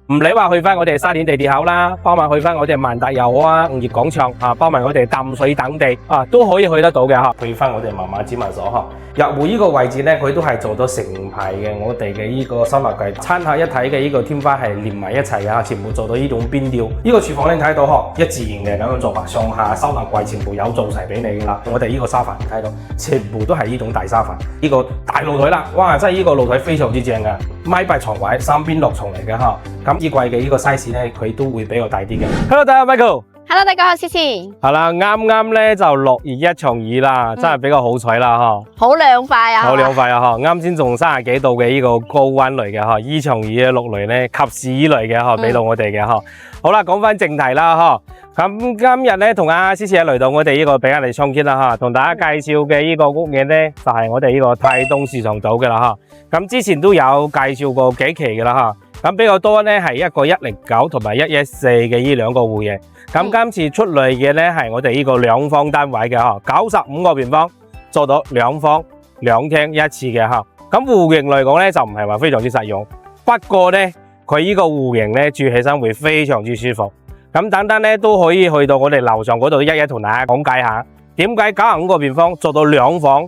唔理話去翻我哋沙田地鐵口啦，包埋去翻我哋萬達又好啊、午業廣場啊，包埋我哋淡水等地啊，都可以去得到嘅嚇。去翻我哋媽媽指紋所嚇。入戶呢個位置咧，佢都係做到成排嘅我哋嘅呢個收納櫃，餐客一體嘅呢個天花係連埋一齊嘅，全部做到呢種邊雕。呢個廚房你睇到嗬，一字形嘅咁樣做法，上下收納櫃全部有做齊俾你噶啦。我哋呢個沙發你睇到，全部都係呢種大沙發，呢個大露台啦，哇！真係呢個露台非常之正嘅，米八床位，三邊落床嚟嘅嗬。咁衣櫃嘅呢個 size 咧，佢都會比較大啲嘅。Hello， 大家 Michael。Hello， 大家好，Cici。係啦，啱啱咧就落完一場雨啦，真係比較好彩啦，嗬。好涼快啊！好涼快啊，嗬。啱先仲30幾度嘅呢個高溫嚟嘅，嗬。呢場雨嘅落嚟咧，及時雨嚟嘅，嗬，俾到我哋嘅，嗬。好啦，講翻正題啦，嗬。咁今日咧同阿 Cici 嚟到我哋呢個比亞迪創建啦，嗬，同大家介紹嘅呢個屋苑咧，就係我哋呢個泰東市場組嘅啦，嗬。咁之前都有介紹過幾期嘅啦，嗬。咁比較多咧係一個109同埋114嘅呢兩個戶型。咁今次出嚟嘅咧係我哋呢個兩房單位嘅嗬，95個平方做到兩房兩廳一廁嘅嗬。咁戶型嚟講咧就唔係話非常之實用，不過咧佢呢個戶型咧住起身會非常之舒服。咁等等咧都可以去到我哋樓上嗰度一一同大家講解下，點解95個平方做到兩房，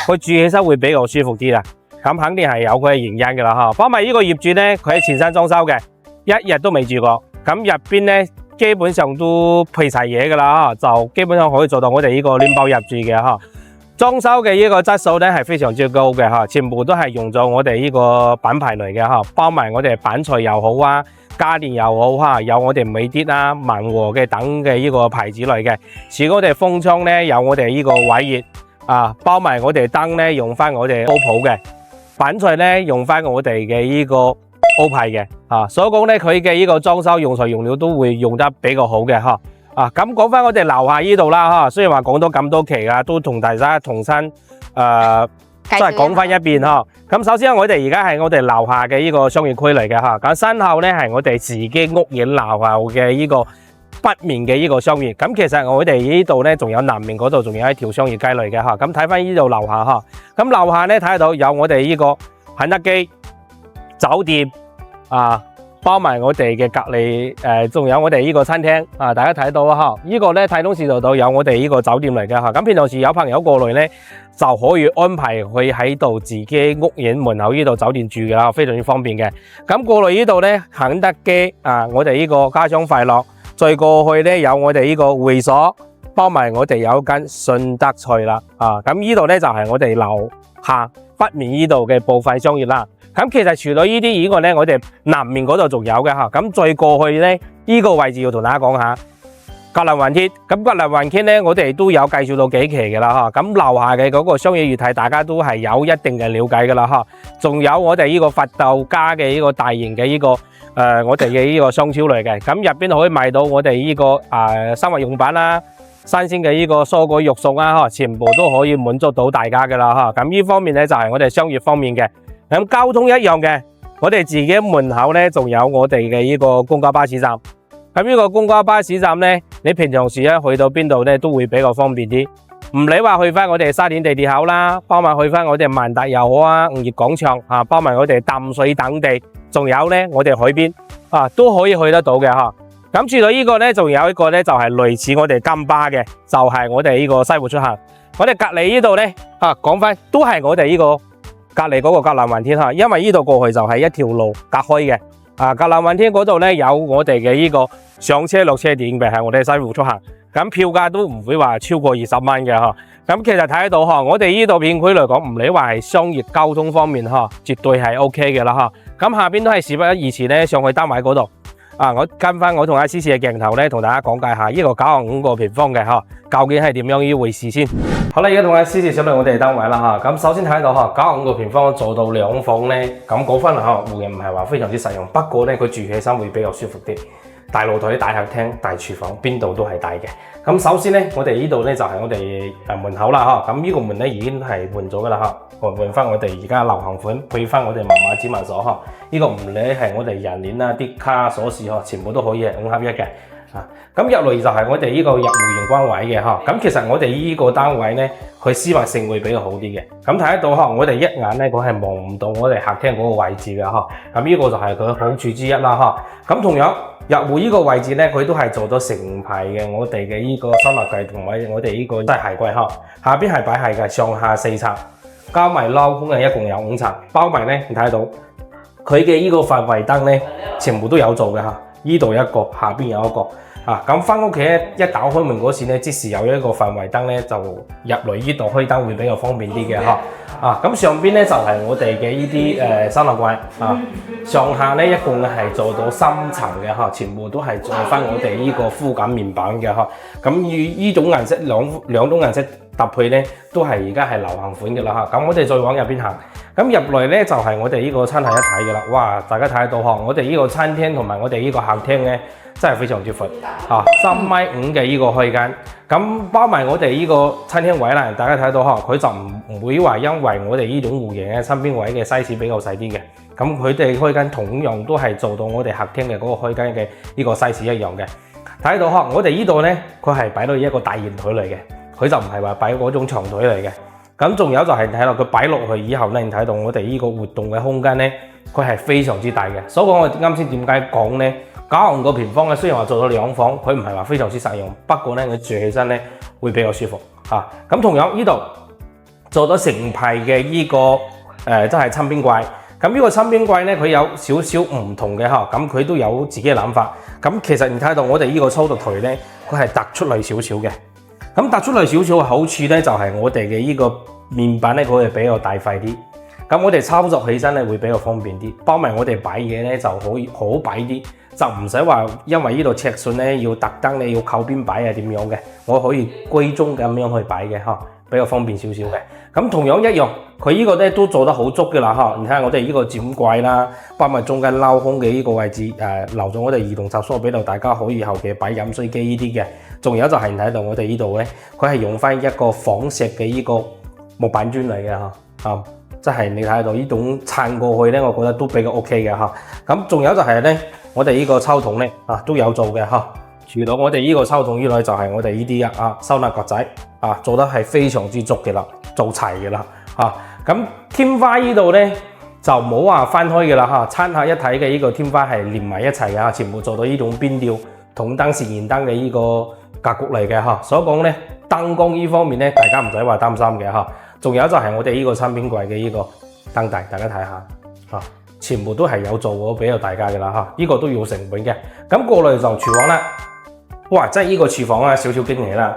佢住起身會比較舒服啲啦。咁肯定係有佢嘅原因嘅啦嗬。包埋呢個業主咧，佢係全新裝修嘅，一日都未住過。咁入邊咧基本上都配齊嘢噶啦，就基本上可以做到我哋呢個暖包入住嘅嗬。裝修嘅呢個質素咧係非常之高嘅嗬，全部都係用咗我哋呢個品牌嚟嘅嗬，包埋我哋板材又好啊，家電又好哈，有我哋美的啊、萬和嘅等嘅呢個牌子嚟嘅。似我哋風窗咧有我哋呢個偉業啊，包埋我哋燈咧用翻我哋歐普嘅。板材咧用翻我哋嘅呢個歐派嘅，所以講咧佢嘅呢個裝修用材用料都會用得比較好嘅，咁講翻我哋樓下呢度啦，雖然話講咗咁多期啦，都同大家重新即係講翻一遍咁首先我哋而家係我哋樓下嘅呢個商業區嚟嘅，咁身後咧係我哋自己屋苑樓下嘅呢個北面嘅呢個商業。咁其實我哋呢度咧仲有南面嗰度仲有一條商業街嚟嘅，咁睇翻呢度樓下咁樓下咧睇到有我哋呢個肯德基酒店包埋我哋嘅隔離仲有我哋呢個餐廳大家睇到呢個咧泰東市道度有我哋呢個酒店嚟嘅，咁平常時有朋友過嚟咧就可以安排佢喺度自己屋苑門口呢度酒店住嘅啦，非常之方便嘅。咁過嚟呢度咧肯德基我哋呢個家鄉快樂，再過去咧有我哋呢個會所，包埋我哋有間順德菜啦咁呢度咧就係我哋樓下北面呢度嘅部分商業啦。咁其實除咗呢啲以外咧，我哋南面嗰度仲有嘅咁再過去咧呢個位置要同大家講下格林運天。咁格林運天咧我哋都有介紹到幾期嘅啦咁樓下嘅嗰個商業業態大家都係有一定嘅了解嘅啦仲有我哋呢個佛豆家嘅呢個大型嘅呢個我哋嘅呢個商超嚟嘅，咁入邊可以買到我哋呢個生活用品啦、新鮮嘅呢個蔬果肉餸啊全部都可以滿足到大家嘅啦咁呢方面咧就係我哋商業方面嘅。咁交通一樣嘅，我哋自己門口咧仲有我哋嘅呢個公交巴士站。咁呢個公交巴士站咧，你平常時咧去到邊度咧都會比較方便啲。唔理話去翻我哋沙田地鐵口啦，包埋去翻我哋萬達又好啊、午業廣場包埋我哋淡水等地，仲有咧我哋海邊都可以去得到嘅咁除咗呢個咧，仲有一個咧就係類似我哋金巴嘅，就係我哋呢個西湖出行。我哋隔籬呢度咧講翻都係我哋呢個隔籬嗰個格林運天因為呢度過去就係一條路隔開嘅格林運天嗰度咧有我哋嘅呢個上車落車點嘅，係我哋西湖出行。咁票價都唔會話超過20蚊嘅咁其實睇得到我哋呢度片區嚟講，唔理話係商業交通方面絕對係 OK 嘅啦咁下邊都係事不宜遲咧，上去單位嗰度我跟翻我同阿 Cici 嘅鏡頭咧，同大家講解下呢個95個平方嘅究竟係點樣呢回事先。好啦，而家同阿 Cici 上嚟我哋單位啦咁首先睇到95個平方做到兩房咧，咁講翻戶型唔係話非常之實用，不過咧佢住起身會比較舒服啲。大露台、大客廳、大廚房，邊度都係大嘅。咁首先咧，我哋呢度咧就係我哋門口啦咁呢個門咧已經係換咗噶啦換翻我哋而家流行款，配翻我哋媽媽指紋鎖呢個門咧係我哋人鏈啦、啲卡鎖匙全部都可以係5合1嘅。咁入嚟就係我哋呢個入戶玄關位嘅嗬，咁其實我哋呢個單位咧，佢私密性會比較好啲嘅。咁睇得到嗬，我哋一眼咧，佢係望唔到我哋客廳嗰個位置嘅嗬。咁呢個就係佢好處之一啦嗬。咁同樣入戶呢個位置咧，佢都係做咗成排嘅我哋嘅呢個收納櫃同埋我哋呢個即係鞋櫃嗬。下邊係擺鞋嘅，上下4層，加埋撈空嘅一共有5層，包埋咧你睇到佢嘅呢個氛圍燈咧，全部都有做嘅嚇。呢度一個，下邊有一個。咁翻屋企咧，一打開門嗰時咧，即時有一個氛圍燈咧，就入嚟呢度開燈會比較方便啲嘅嚇。咁上邊咧就係我哋嘅呢啲收納櫃上下咧一共係做到3層嘅嚇，全部都係做翻我哋呢個膚感面板嘅嚇。咁與呢種顏色兩種顏色搭配咧，都係而家係流行款嘅啦嚇。咁我哋再往入邊行，咁入嚟咧就係我哋呢個餐廳一體嘅啦。哇！大家睇得到嗬，我哋呢個餐廳同埋我哋呢個客廳咧，真係非常之闊3.5米嘅呢個開間。咁包埋我哋呢個餐廳位啦，大家睇到嗬，佢就唔會話因為我哋呢種戶型嘅身邊位嘅 size 比較細啲嘅，咁佢哋開間同樣都係做到我哋客廳嘅嗰個開間嘅呢個 size 一樣嘅。睇到嗬，我哋呢度咧，佢係擺到一個大圓台嚟嘅，佢就唔係話擺嗰種長台嚟嘅。咁仲有就係睇落佢擺落去以後咧，你睇到我哋呢個活動嘅空間咧，佢係非常之大嘅。所以講我啱先點解講咧，90個平方咧，雖然話做到2房，佢唔係話非常之實用，不過咧你住起身咧會比較舒服嚇。咁同樣呢度做咗成排嘅呢個即係親邊櫃。咁呢個親邊櫃咧，佢有少少唔同嘅嚇，咁佢都有自己嘅諗法。咁其實你睇到我哋呢個操作台咧，佢係突出嚟少少嘅。咁突出嚟少少嘅好處咧，就係我哋嘅呢個面板咧，佢係比較大塊啲。咁我哋操作起身咧會比較方便啲，包埋我哋擺嘢咧就可以好擺啲，就唔使話因為呢度尺寸咧要特登你要靠邊擺啊點樣嘅，我可以居中咁樣去擺嘅嚇，比較方便少少嘅。咁同樣一樣，佢呢個咧都做得好足嘅啦嚇。你睇下我哋呢個展櫃啦，包埋中間撈空嘅呢個位置，留咗我哋移動插蘇俾到大家可以後期擺飲水機呢啲嘅。仲有就係你睇到我哋呢度咧，佢係用翻一個仿石嘅呢個木板磚嚟嘅嚇，即係你睇到呢種撐過去咧，我覺得都比較 OK 嘅嚇。咁仲有就係咧，我哋呢個抽筒咧都有做嘅嚇。除到我哋呢個抽筒以外，就係我哋呢啲收納格仔做得係非常之足嘅啦，做齊嘅啦咁天花呢度咧就冇話分開嘅啦嚇，餐客一體嘅呢個天花係連埋一齊嘅，全部做到呢種邊吊筒燈、自然燈嘅呢個格局嚟嘅嚇。所以講咧燈光呢方面咧，大家唔使話擔心嘅嚇。仲有就係我哋呢個餐邊櫃嘅呢個燈帶，大家睇下全部都係有做過俾到大家嘅啦嚇。呢個都要成本嘅。咁過嚟就廚房啦，哇！真係呢個廚房啊，少少驚喜啦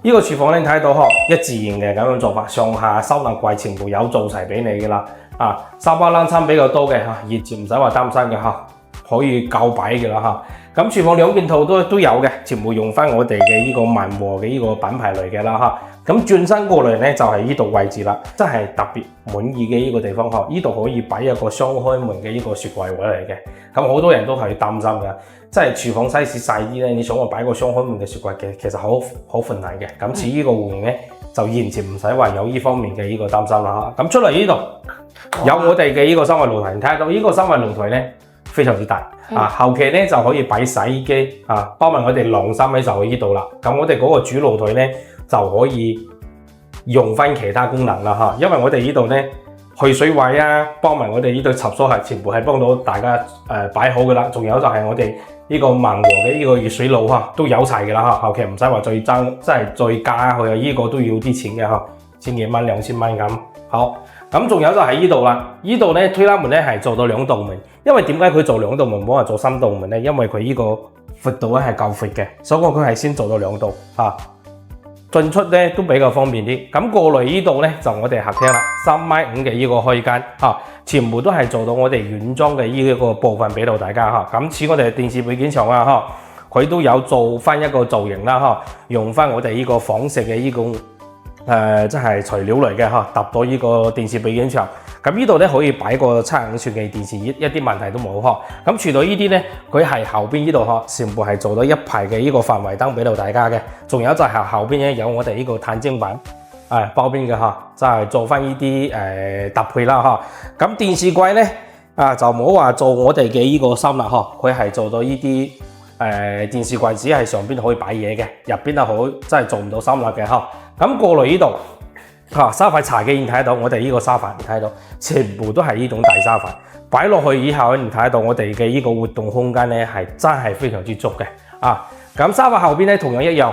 呢個廚房咧睇到一自然嘅咁樣做法，上下收納櫃全部有做齊俾你嘅啦沙發冷餐比較多嘅熱住唔使話擔心嘅可以夠擺嘅啦咁廚房兩件套都有嘅，全部用翻我哋嘅呢個萬和嘅呢個品牌嚟嘅啦咁轉身過嚟咧就係呢度位置啦，真係特別滿意嘅呢個地方呢度可以擺一個雙開門嘅呢個雪櫃位嚟嘅。咁好多人都係擔心嘅，即係廚房 size 細啲咧，你想我擺個雙開門嘅雪櫃嘅，其實好困難嘅。咁至於呢個戶型咧，就完全唔使話有呢方面嘅呢個擔心啦咁出嚟呢度有我哋嘅呢個三位露台，你睇到呢個三位露台咧非常之大後期咧就可以擺洗衣機包埋我哋晾衫咧就喺呢度啦。咁我哋嗰個主露台咧就可以用翻其他功能啦因為我哋呢度咧去水位包埋我哋呢對插蘇係全部係幫到大家擺好嘅啦。仲有就係我哋呢個萬和嘅呢個熱水爐都有齊嘅啦後期唔使話再爭，即係再加佢呢個都要啲錢嘅千幾蚊、2000蚊咁。好，咁仲有就係呢度啦，呢度咧推拉門咧係做到2道門，因為點解佢做2道門，唔好話做3道門咧？因為佢呢個闊度咧係夠闊嘅，所以佢係先做到2道進出咧都比較方便啲。咁過嚟呢度咧就我哋客廳啦，3.5米嘅呢個開間全部都係做到我哋原裝嘅呢一個部分俾到大家咁似我哋電視配件牆佢都有做翻一個造型啦用翻我哋呢個仿石嘅呢個即係材料嚟嘅搭到呢個電視配件牆。咁呢度咧可以擺個75寸嘅電視，一啲問題都冇咁除到呢啲咧，佢係後邊呢度全部係做到一排嘅呢個範圍燈俾到大家嘅。仲有就係後邊咧有我哋呢個碳晶板包邊嘅就係做翻呢啲搭配啦咁電視櫃咧就冇話做我哋嘅呢個收納佢係做到呢啲電視櫃只係上邊可以擺嘢嘅，入邊係可真係做唔到收納嘅嚇。咁過嚟呢度嚇沙發茶幾你睇得到，我哋呢個沙發你睇得到，全部都係呢種大沙發，擺落去以後你睇得到我哋嘅呢個活動空間咧係真係非常之足嘅啊！咁沙發後邊咧同樣一樣。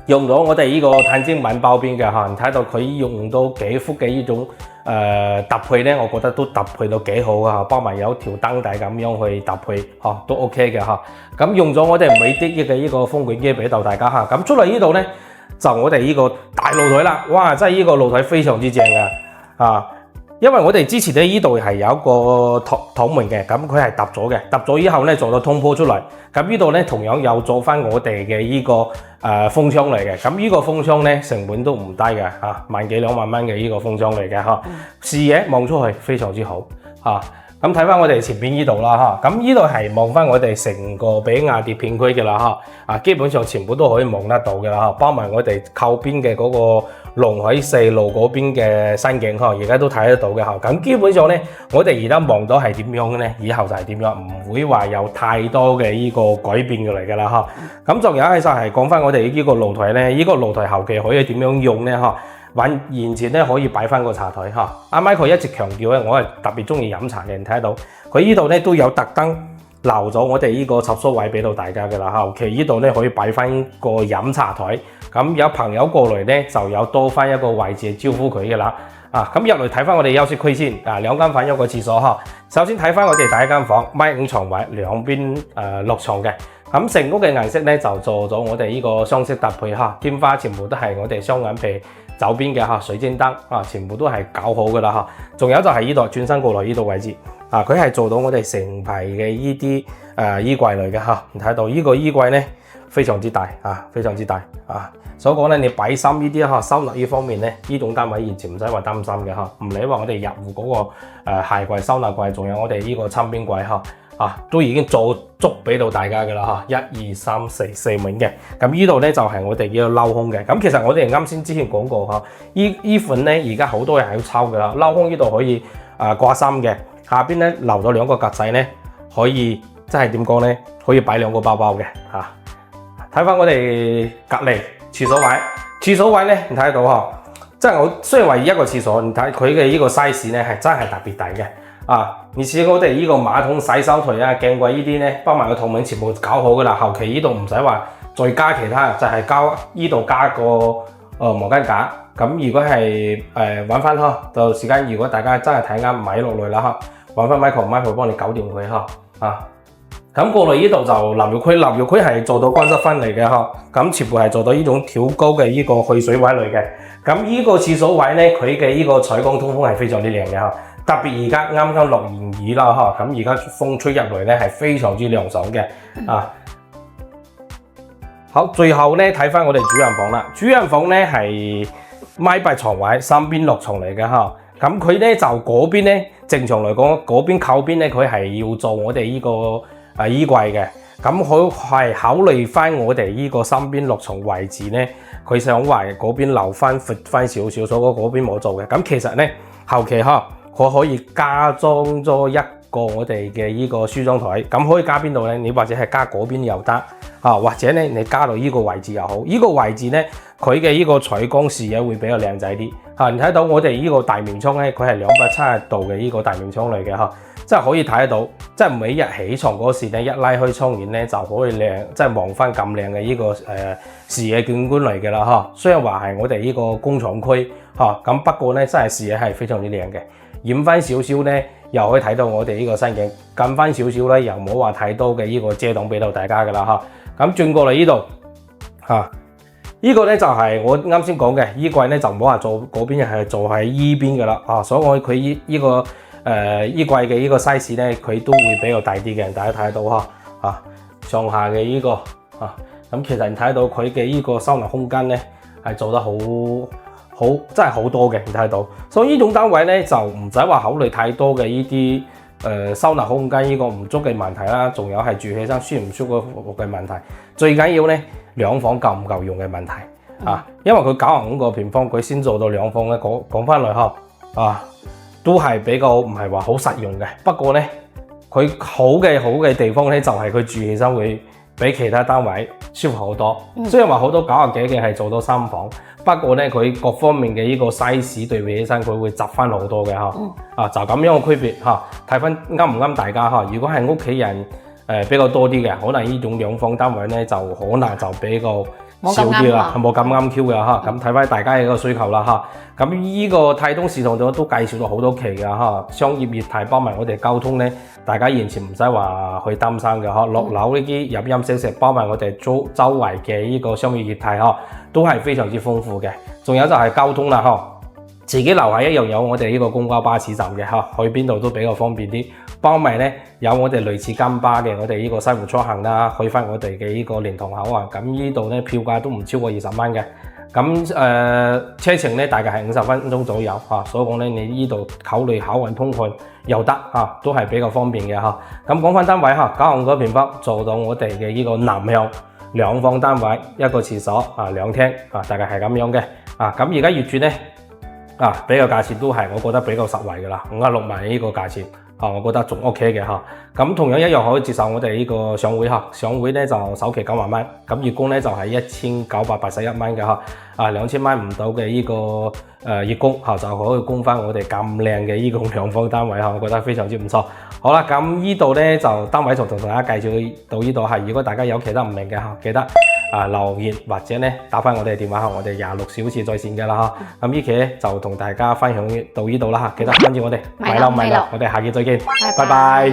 用咗我哋呢個碳晶板包邊嘅嚇，你睇到佢用到幾幅嘅呢種搭配咧，我覺得都搭配到幾好啊！包埋有條燈帶咁樣去搭配嚇，都 OK 嘅嚇。咁用咗我哋美的嘅呢個風捲機俾到大家嚇。咁出嚟呢度咧就我哋呢個大露台啦，哇！真係呢個露台非常之正嘅啊！因為我哋之前咧呢度係有一個土門嘅，咁佢係揼咗嘅，揼咗以後咧做咗通鋪出嚟。咁呢度咧同樣有做翻我哋嘅呢個風窗嚟嘅，咁呢個風窗咧成本都唔低嘅嚇，1萬幾2萬蚊嘅呢個風窗嚟嘅嚇，視野望出去非常之好嚇。咁睇翻我哋前邊呢度啦嚇，咁呢度係望翻我哋成個比亞迪片區嘅啦嚇，啊基本上全部都可以望得到嘅啦嚇，包埋我哋靠邊嘅嗰個龍海四路嗰邊嘅山景嚇，而家都睇得到嘅嚇。咁基本上咧，我哋而家望到係點樣嘅咧？以後就係點樣，唔會話有太多嘅呢個改變嘅嚟嘅啦嚇。咁仲有係就係講翻我哋呢個露台咧，呢個露台後期可以點樣用咧嚇？現前咧可以擺翻個茶台嚇。阿 Michael 一直強調咧，我係特別中意飲茶嘅，你睇得到佢呢度咧都有特登留咗我哋呢個插蘇位俾到大家嘅啦。後期呢度咧可以擺翻個飲茶台，咁有朋友過嚟咧就有多翻一個位置招呼佢嘅啦。啊，咁入嚟睇翻我哋休息區先。啊，2間房一個廁所嚇。首先睇翻我哋第一間房，1.5米床位，兩邊落床嘅。咁成屋嘅顏色咧就做咗我哋呢個雙色搭配嚇，天花全部都係我哋雙眼皮走邊嘅嚇，水晶燈啊，全部都係搞好嘅啦嚇。仲有就係呢度轉身過來呢度位置，啊，佢係做到我哋成排嘅呢啲衣櫃嚟嘅嚇。你睇到呢個衣櫃咧非常之大啊，非常之大啊。所講咧，你擺心呢啲嚇收納呢方面咧，呢種單位完全唔使話擔心嘅嚇。唔理話我哋入戶嗰個鞋櫃、收納櫃，仲有我哋呢個餐邊櫃嚇。啊，都已經做足俾到大家嘅啦嚇，1、2、3、4面嘅。咁呢度咧就係我哋呢個鏤空嘅。咁其實我哋啱先之前講過嚇，呢款咧而家好多人係要抽嘅啦。鏤空呢度可以掛衫嘅，下邊咧留咗2個格仔咧，可以即係點講咧，可以擺2個包包嘅嚇。睇翻我哋隔離廁所位，廁所位咧你睇得到嚇，即係我雖然話一個廁所，你睇佢嘅呢個 size 咧係真係特別大嘅。啊！而且我哋呢個馬桶、洗手台啊、鏡櫃呢啲咧，包埋個套面全部搞好噶啦。後期呢度唔使話再加其他，就係加呢度加個毛巾架。咁如果係揾翻呵，到時間如果大家真係睇啱買落嚟啦呵，揾翻 Michael 幫你搞掂佢呵。啊！咁過嚟呢度就淋浴區，淋浴區係做到乾濕分離嘅呵。咁全部係做到呢種挑高嘅呢個去水位嚟嘅。咁呢個廁所位咧，佢嘅呢個採光通風係非常之靚嘅呵。特別而家啱啱落完雨啦嚇，咁而家風吹入嚟咧係非常之涼爽嘅啊！好，最後咧睇翻我哋主人房啦。主人房咧係1.8米床位，3邊落床嚟嘅嚇。咁佢咧就嗰邊咧正常嚟講，嗰邊靠邊咧佢係要做我哋呢個衣櫃嘅。咁佢係考慮翻我哋呢個3邊落床位置咧，佢想話嗰邊留翻闊翻少少，所以嗰邊冇做嘅。咁其實咧後期嚇。佢可以加裝咗一個我哋嘅呢個梳妝台，咁可以加邊度咧？你或者係加嗰邊又得啊，或者咧你加到呢個位置又好。呢個位置咧，佢嘅呢個採光視野會比較靚仔啲嚇。你睇到我哋呢個大面窗咧，佢係270度嘅呢個大面窗嚟嘅嚇，即係可以睇得到，即係每日起床嗰時咧一拉開窗簾咧就可以靚，即係望翻咁靚嘅呢個視野景觀嚟嘅啦嚇。雖然話係我哋呢個工廠區嚇，咁不過咧真係視野係非常之靚嘅。掩翻少少咧，又可以睇到我哋呢個山景；近翻少少咧，又冇話太多嘅呢個遮擋俾到大家噶啦嚇。咁轉過嚟呢度嚇，呢個咧就係我啱先講嘅衣櫃咧，就唔好話做嗰邊，係做喺依邊噶啦啊。所以我佢呢個衣櫃嘅呢個 size 咧，佢都會比較大啲嘅，大家睇得到嚇啊，上下嘅呢個啊。咁其實你睇到佢嘅呢個收納空間咧，係做得好真係好多嘅，你睇到，所以呢種單位咧就唔使話考慮太多嘅呢啲收納空間呢個唔足嘅問題啦，仲有係住起身舒唔舒服嘅問題，最緊要咧2房夠唔夠用嘅問題啊，因為佢95個平方，佢先做到2房咧，講翻嚟呵啊，都係比較唔係話好實用嘅。不過咧，佢好嘅地方咧就係佢住起身會比其他單位舒服好多。雖然話好多90幾嘅係做到3房，不過咧佢各方面嘅呢個 size 對比起身，佢會窄翻好多嘅嚇。就咁樣嘅區別嚇，睇翻啱唔啱大家嚇。如果係屋企人比較多啲嘅，可能呢種2房單位咧就可能就比較少啲啦，冇咁啱 Q 嘅嚇。咁睇翻大家嘅一個需求啦嚇。咁呢個泰東視堂都介紹咗好多期嘅嚇，商業業態包埋我哋交通咧，大家完全唔使話去擔心嘅嚇。落樓呢啲入陰食包埋我哋周圍嘅呢個商業業態嚇，都係非常之豐富嘅。仲有就係交通啦嚇，自己樓下一樣有我哋呢個公交巴士站嘅嚇，去邊度都比較方便啲。包埋咧有我哋類似金巴嘅，我哋呢個西湖出行啦，去翻我哋嘅呢個蓮塘口啊。咁呢度咧票價都唔超過20蚊嘅。咁車程咧大概係50分鐘左右嚇，所以講咧你呢度考慮考運通訊又得嚇，都係比較方便嘅嚇。咁講翻單位嚇，9號嗰邊北做到我哋嘅呢個南向2房單位，一個廁所啊2廳啊，大概係咁樣嘅啊。咁而家業主咧比較價錢都係我覺得比較實惠㗎啦，56萬呢個價錢。我覺得仲 OK 嘅嚇，咁同樣一樣可以接受我哋呢個上會嚇，上會咧就首期9萬蚊，咁月供咧就係1981蚊嘅嚇，2000蚊唔到嘅呢個月供嚇就可以供翻我哋咁靚嘅呢個2房單位嚇，我覺得非常之唔錯。好啦，咁呢度咧就單位就同大家介紹到呢度嚇，如果大家有其他唔明嘅嚇，記得留言或者咧打翻我哋電話嚇，我哋26小時在線嘅啦嚇。咁呢期咧就同大家分享到呢度啦嚇，記得關注我哋買樓，我哋下期再見，拜拜。